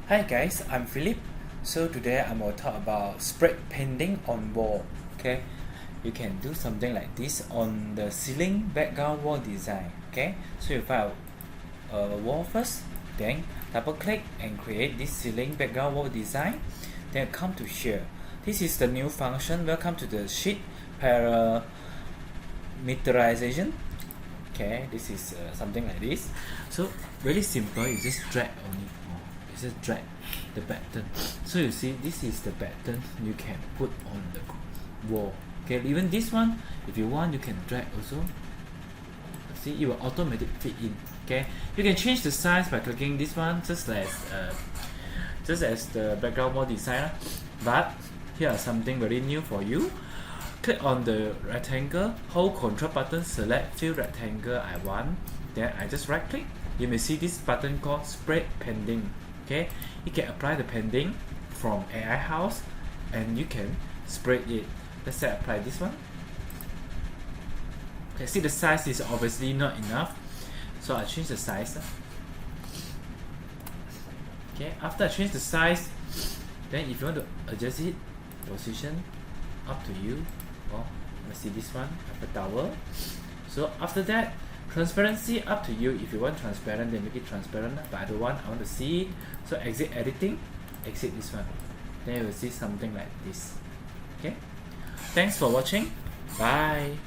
Hi guys, I'm Philip. So today I'm going to talk about spray painting on wall. Okay, you can do something like this on the ceiling background wall design. Okay, so you find a wall first, then double click and create this ceiling background wall design. Then come to share. This is the new function. Welcome to the sheet parameterization. Okay, this is something like this. So really simple. You just drag on it. You just drag the pattern. So you see, this is the pattern you can put on the wall. Okay, even this one, if you want, you can drag also. See, it will automatically fit in. Okay, you can change the size by clicking this one, just as the background wall design. But here are something very new for you. Click on the rectangle, hold Control button, select fill rectangle I want. Then I just right click. You may see this button called Spray Painting. Okay, you can apply the painting from AiHouse and you can spray it. Let's say apply this one. Okay, see the size is obviously not enough, so I change the size. Okay, after I change the size, then if you want to adjust it, position, up to you. Oh, let's see this one, I have a tower. So after that, transparency up to you. If you want transparent, then make it transparent, but I don't want, I want to see it. So exit editing, exit this one. Then you will see something like this. Okay, thanks for watching. Bye.